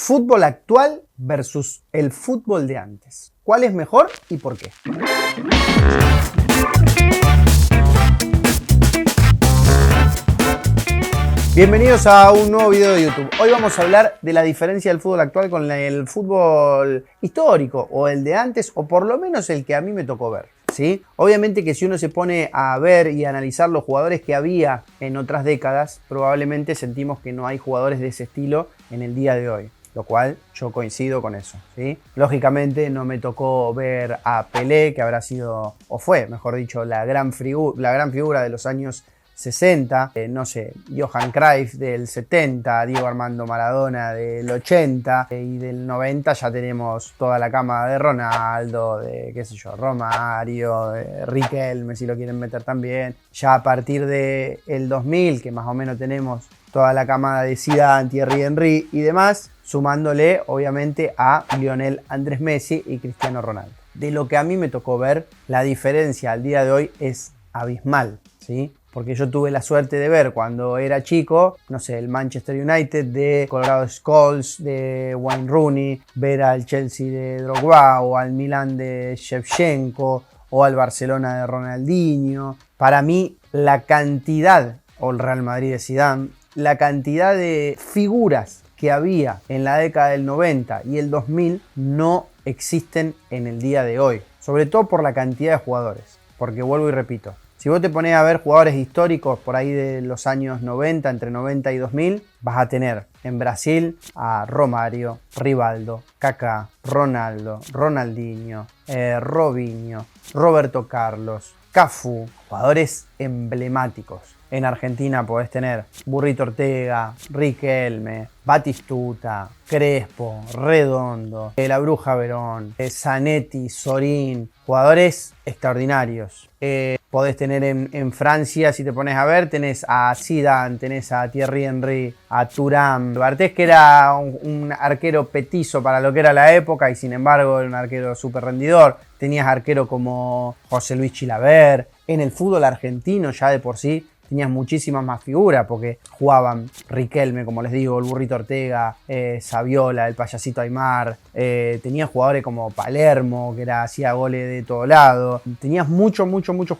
Fútbol actual versus el fútbol de antes. ¿Cuál es mejor y por qué? Bienvenidos a un nuevo video de YouTube. Hoy vamos a hablar de la diferencia del fútbol actual con el fútbol histórico, o el de antes, o por lo menos el que a mí me tocó ver, ¿sí? Obviamente que si uno se pone a ver y a analizar los jugadores que había en otras décadas, probablemente sentimos que no hay jugadores de ese estilo en el día de hoy, lo cual yo coincido con eso, ¿sí? Lógicamente no me tocó ver a Pelé, que habrá sido, o fue, mejor dicho, la gran figura de los años 60, no sé, Johan Cruyff del 70, Diego Armando Maradona del 80 y del 90 ya tenemos toda la cama de Ronaldo, de qué sé yo, Romario, de Riquelme si lo quieren meter también. Ya a partir del 2000, que más o menos tenemos toda la camada de Zidane, Thierry Henry y demás, sumándole obviamente a Lionel Andrés Messi y Cristiano Ronaldo. De lo que a mí me tocó ver, la diferencia al día de hoy es abismal, ¿sí? Porque yo tuve la suerte de ver cuando era chico, no sé, el Manchester United de Colorado Scholes, de Wayne Rooney, ver al Chelsea de Drogba o al Milan de Shevchenko o al Barcelona de Ronaldinho. Para mí, la cantidad, o el Real Madrid de Zidane, la cantidad de figuras que había en la década del 90 y el 2000 no existen en el día de hoy. Sobre todo por la cantidad de jugadores. Porque vuelvo y repito, si vos te pones a ver jugadores históricos por ahí de los años 90, entre 90 y 2000, vas a tener en Brasil a Romario, Rivaldo, Kaká, Ronaldo, Ronaldinho, Robinho, Roberto Carlos, Cafú, jugadores emblemáticos. En Argentina podés tener Burrito Ortega, Riquelme, Batistuta, Crespo, Redondo, La Bruja Verón, Zanetti, Sorín, jugadores extraordinarios. Podés tener en Francia, si te pones a ver, tenés a Zidane, tenés a Thierry Henry, a Thuram. Bartés, que era un arquero petizo para lo que era la época y sin embargo era un arquero súper rendidor. Tenías arquero como José Luis Chilavert. En el fútbol argentino ya de por sí tenías muchísimas más figuras porque jugaban Riquelme, como les digo, el Burrito Ortega, Saviola, el Payasito Aymar, tenías jugadores como Palermo, que hacía goles de todo lado. Tenías muchos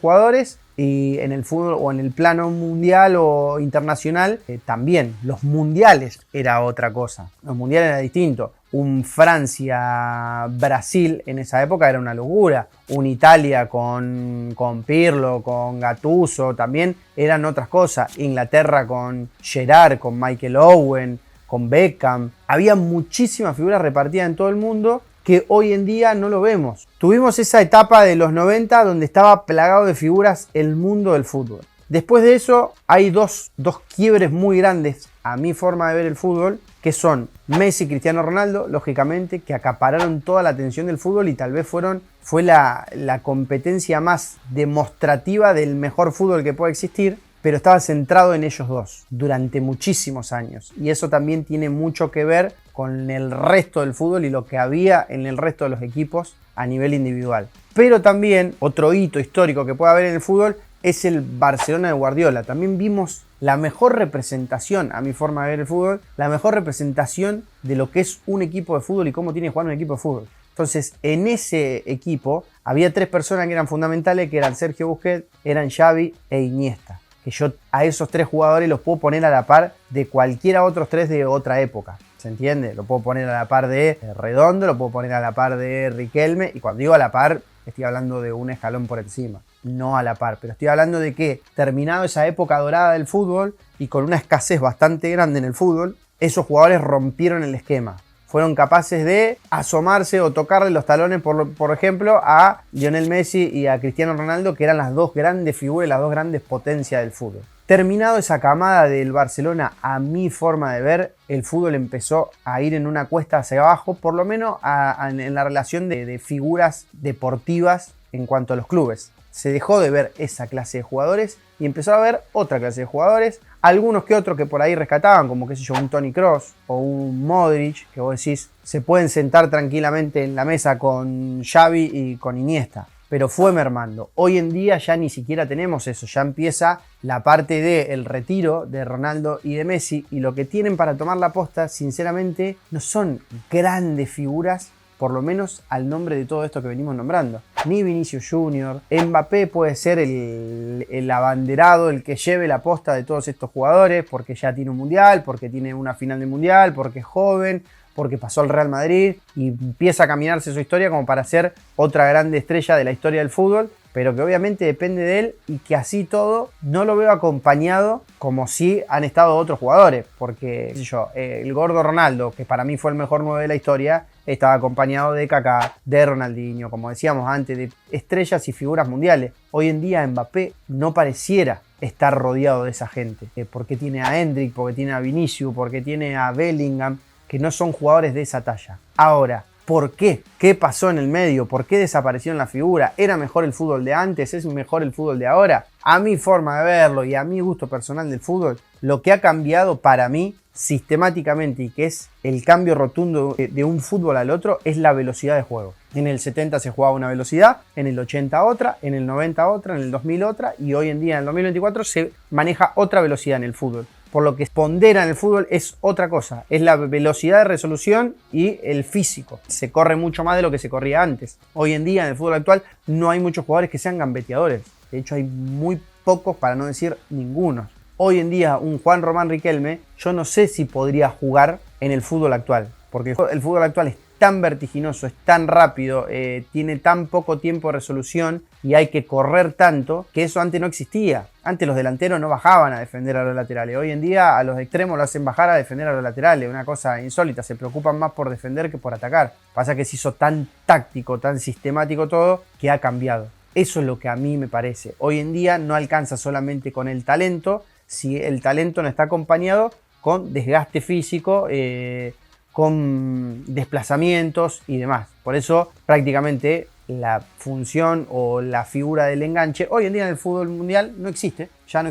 jugadores y en el fútbol o en el plano mundial o internacional también. Los mundiales era otra cosa, los mundiales era distinto. Un Francia-Brasil en esa época era una locura. Un Italia con Pirlo, con Gattuso, también eran otras cosas. Inglaterra con Gerrard, con Michael Owen, con Beckham. Había muchísimas figuras repartidas en todo el mundo que hoy en día no lo vemos. Tuvimos esa etapa de los 90 donde estaba plagado de figuras el mundo del fútbol. Después de eso hay dos quiebres muy grandes a mi forma de ver el fútbol, que son Messi y Cristiano Ronaldo, lógicamente, que acapararon toda la atención del fútbol y tal vez fue la competencia más demostrativa del mejor fútbol que puede existir, pero estaba centrado en ellos dos durante muchísimos años. Y eso también tiene mucho que ver con el resto del fútbol y lo que había en el resto de los equipos a nivel individual. Pero también otro hito histórico que puede haber en el fútbol es el Barcelona de Guardiola. También vimos la mejor representación, a mi forma de ver el fútbol, la mejor representación de lo que es un equipo de fútbol y cómo tiene que jugar un equipo de fútbol. Entonces, en ese equipo había tres personas que eran fundamentales, que eran Sergio Busquets, eran Xavi e Iniesta. Que yo a esos tres jugadores los puedo poner a la par de cualquiera otros tres de otra época. ¿Se entiende? Lo puedo poner a la par de Redondo, lo puedo poner a la par de Riquelme. Y cuando digo a la par, estoy hablando de un escalón por encima. No a la par, pero estoy hablando de que terminado esa época dorada del fútbol y con una escasez bastante grande en el fútbol, esos jugadores rompieron el esquema. Fueron capaces de asomarse o tocarle los talones, por ejemplo, a Lionel Messi y a Cristiano Ronaldo, que eran las dos grandes figuras y las dos grandes potencias del fútbol. Terminado esa camada del Barcelona, a mi forma de ver, el fútbol empezó a ir en una cuesta hacia abajo, por lo menos en la relación de figuras deportivas en cuanto a los clubes. Se dejó de ver esa clase de jugadores y empezó a ver otra clase de jugadores. Algunos que otros que por ahí rescataban, como qué sé yo, un Toni Kroos o un Modric, que vos decís, se pueden sentar tranquilamente en la mesa con Xavi y con Iniesta. pero fue mermando. Hoy en día ya ni siquiera tenemos eso, ya empieza la parte del retiro de Ronaldo y de Messi, y lo que tienen para tomar la posta, sinceramente, no son grandes figuras, por lo menos al nombre de todo esto que venimos nombrando. Ni Vinicius Junior, Mbappé puede ser el abanderado, el que lleve la posta de todos estos jugadores, porque ya tiene un mundial, porque tiene una final de mundial, porque es joven, porque pasó al Real Madrid y empieza a caminarse su historia como para ser otra grande estrella de la historia del fútbol, pero que obviamente depende de él y que así todo no lo veo acompañado como si han estado otros jugadores, porque qué sé yo, el gordo Ronaldo, que para mí fue el mejor 9 de la historia, estaba acompañado de Kaká, de Ronaldinho, como decíamos antes, de estrellas y figuras mundiales. Hoy en día Mbappé no pareciera estar rodeado de esa gente, porque tiene a Endrick, porque tiene a Vinicius, porque tiene a Bellingham, que no son jugadores de esa talla. Ahora, ¿por qué? ¿Qué pasó en el medio? ¿Por qué desaparecieron la figura? ¿Era mejor el fútbol de antes? ¿Es mejor el fútbol de ahora? A mi forma de verlo y a mi gusto personal del fútbol, lo que ha cambiado para mí sistemáticamente y que es el cambio rotundo de un fútbol al otro es la velocidad de juego. En el 70 se jugaba una velocidad, en el 80 otra, en el 90 otra, en el 2000 otra y hoy en día en el 2024 se maneja otra velocidad en el fútbol. Por lo que pondera en el fútbol es otra cosa, es la velocidad de resolución y el físico. Se corre mucho más de lo que se corría antes. Hoy en día en el fútbol actual no hay muchos jugadores que sean gambeteadores. De hecho hay muy pocos, para no decir ninguno. Hoy en día un Juan Román Riquelme yo no sé si podría jugar en el fútbol actual, porque el fútbol actual es tan vertiginoso, es tan rápido, tiene tan poco tiempo de resolución y hay que correr tanto que eso antes no existía. Antes los delanteros no bajaban a defender a los laterales. Hoy en día a los extremos lo hacen bajar a defender a los laterales. Una cosa insólita, se preocupan más por defender que por atacar. Pasa que se hizo tan táctico, tan sistemático todo que ha cambiado. Eso es lo que a mí me parece. Hoy en día no alcanza solamente con el talento, si el talento no está acompañado con desgaste físico, con desplazamientos y demás. Por eso prácticamente la función o la figura del enganche hoy en día en el fútbol mundial no existe, ya no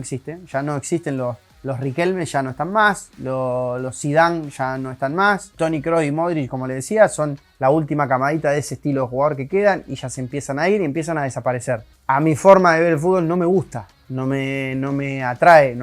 existen los Riquelme, ya no están más, los Zidane ya no están más, Toni Kroos y Modric, como le decía, son la última camadita de ese estilo de jugador que quedan y ya se empiezan a ir y empiezan a desaparecer. A mi forma de ver el fútbol no me gusta, no me atrae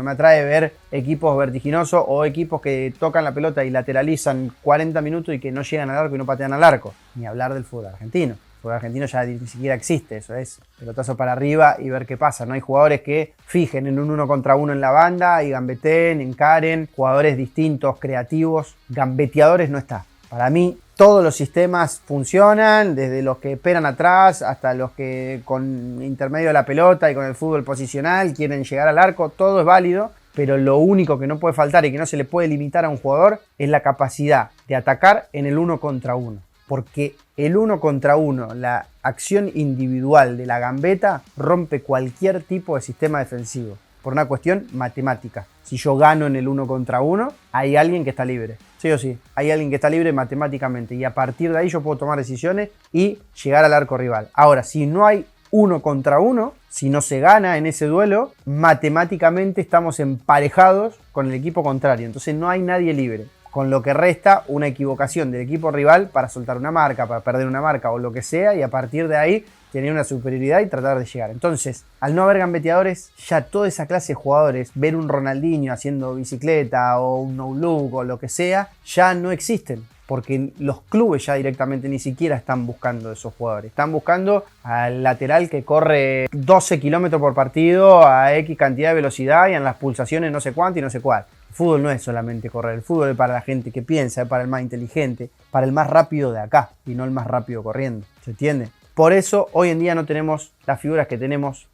ver equipos vertiginosos o equipos que tocan la pelota y lateralizan 40 minutos y que no llegan al arco y no patean al arco, ni hablar del fútbol argentino. El fútbol argentino ya ni siquiera existe, eso es pelotazo para arriba y ver qué pasa. No hay jugadores que fijen en un 1 contra 1 en la banda y gambeten, encaren, jugadores distintos, creativos, gambeteadores no está. Para mí todos los sistemas funcionan, desde los que esperan atrás hasta los que con intermedio de la pelota y con el fútbol posicional quieren llegar al arco, todo es válido, pero lo único que no puede faltar y que no se le puede limitar a un jugador es la capacidad de atacar en el 1 contra 1. Porque el 1 contra 1, la acción individual de la gambeta, rompe cualquier tipo de sistema defensivo. Por una cuestión matemática. Si yo gano en el 1 contra 1, hay alguien que está libre. Sí o sí, hay alguien que está libre matemáticamente. Y a partir de ahí yo puedo tomar decisiones y llegar al arco rival. Ahora, si no hay 1 contra 1, si no se gana en ese duelo, matemáticamente estamos emparejados con el equipo contrario. Entonces no hay nadie libre. Con lo que resta una equivocación del equipo rival para soltar una marca, para perder una marca o lo que sea, y a partir de ahí tener una superioridad y tratar de llegar. Entonces, al no haber gambeteadores, ya toda esa clase de jugadores, ver un Ronaldinho haciendo bicicleta o un no look o lo que sea, ya no existen. Porque los clubes ya directamente ni siquiera están buscando esos jugadores. Están buscando al lateral que corre 12 kilómetros por partido a X cantidad de velocidad y en las pulsaciones no sé cuánto y no sé cuál. El fútbol no es solamente correr, el fútbol es para la gente que piensa, es para el más inteligente, para el más rápido de acá y no el más rápido corriendo. ¿Se entiende? Por eso hoy en día no tenemos las figuras que teníamos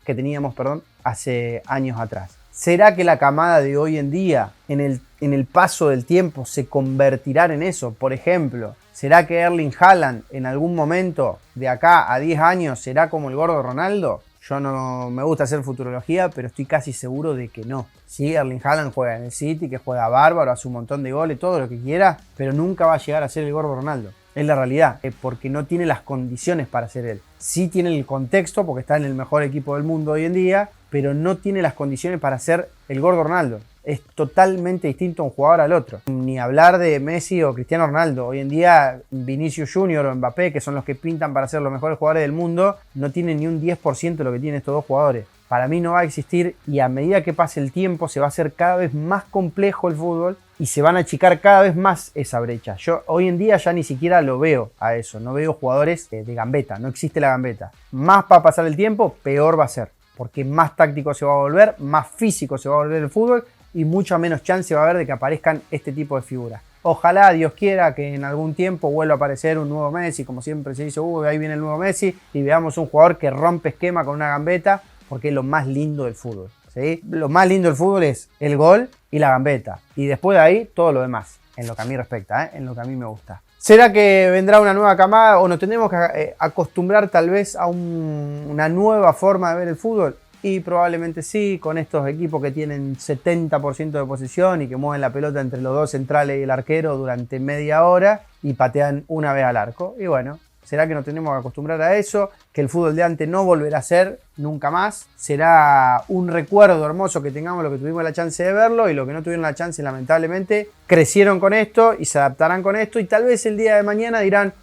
hace años atrás. ¿Será que la camada de hoy en día, en el paso del tiempo, se convertirá en eso? Por ejemplo, ¿será que Erling Haaland en algún momento de acá a 10 años será como el gordo Ronaldo? Yo no me gusta hacer futurología, pero estoy casi seguro de que no. Sí, Erling Haaland juega en el City, que juega bárbaro, hace un montón de goles, todo lo que quiera, pero nunca va a llegar a ser el gordo Ronaldo. Es la realidad, porque no tiene las condiciones para ser él. Sí tiene el contexto, porque está en el mejor equipo del mundo hoy en día, pero no tiene las condiciones para ser el gordo Ronaldo. Es totalmente distinto un jugador al otro. Ni hablar de Messi o Cristiano Ronaldo. Hoy en día Vinicius Junior o Mbappé, que son los que pintan para ser los mejores jugadores del mundo, no tienen ni un 10% de lo que tienen estos dos jugadores. Para mí no va a existir, y a medida que pase el tiempo se va a hacer cada vez más complejo el fútbol y se van a achicar cada vez más esa brecha. Yo hoy en día ya ni siquiera lo veo a eso, no veo jugadores de gambeta, no existe la gambeta. Más va a pasar el tiempo, peor va a ser, porque más táctico se va a volver, más físico se va a volver el fútbol y mucha menos chance va a haber de que aparezcan este tipo de figuras. Ojalá, Dios quiera, que en algún tiempo vuelva a aparecer un nuevo Messi, como siempre se dice, ahí viene el nuevo Messi, y veamos un jugador que rompe esquema con una gambeta, porque es lo más lindo del fútbol, ¿sí? Lo más lindo del fútbol es el gol y la gambeta. Y después de ahí, todo lo demás, en lo que a mí respecta, en lo que a mí me gusta. ¿Será que vendrá una nueva camada o nos tendremos que acostumbrar tal vez a una nueva forma de ver el fútbol? Y probablemente sí, con estos equipos que tienen 70% de posesión y que mueven la pelota entre los dos centrales y el arquero durante media hora y patean una vez al arco. Y bueno, ¿será que nos tenemos que acostumbrar a eso? Que el fútbol de antes no volverá a ser nunca más. Será un recuerdo hermoso que tengamos los que tuvimos la chance de verlo, y los que no tuvieron la chance, lamentablemente, crecieron con esto y se adaptarán con esto, y tal vez el día de mañana dirán: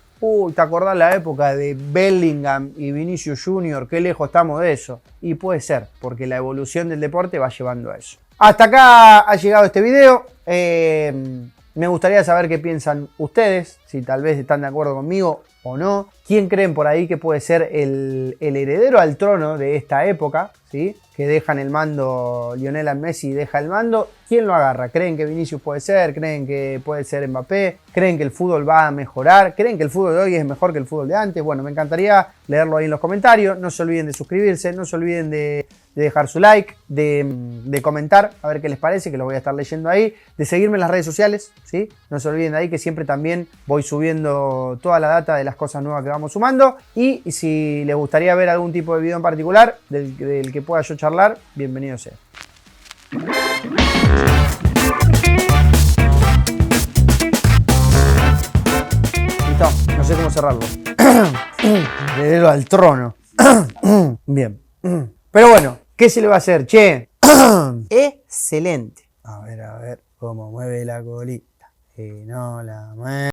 ¿te acordás la época de Bellingham y Vinicius Junior? Qué lejos estamos de eso. Y puede ser, porque la evolución del deporte va llevando a eso. Hasta acá ha llegado este video. Me gustaría saber qué piensan ustedes, si tal vez están de acuerdo conmigo o no. ¿Quién creen por ahí que puede ser el heredero al trono de esta época? ¿Sí? Que dejan el mando, Lionel Messi deja el mando. ¿Quién lo agarra? ¿Creen que Vinicius puede ser? ¿Creen que puede ser Mbappé? ¿Creen que el fútbol va a mejorar? ¿Creen que el fútbol de hoy es mejor que el fútbol de antes? Bueno, me encantaría leerlo ahí en los comentarios. No se olviden de suscribirse, no se olviden de dejar su like, de comentar a ver qué les parece, que lo voy a estar leyendo ahí, de seguirme en las redes sociales, ¿sí? No se olviden de ahí que siempre también voy subiendo toda la data de las cosas nuevas que vamos sumando, y si les gustaría ver algún tipo de video en particular del que pueda yo charlar, bienvenido sea. Listo, no sé cómo cerrarlo. Heredero al trono. Bien. Pero bueno, ¿qué se le va a hacer? Che, excelente. A ver cómo mueve la colita. Y no la mueve.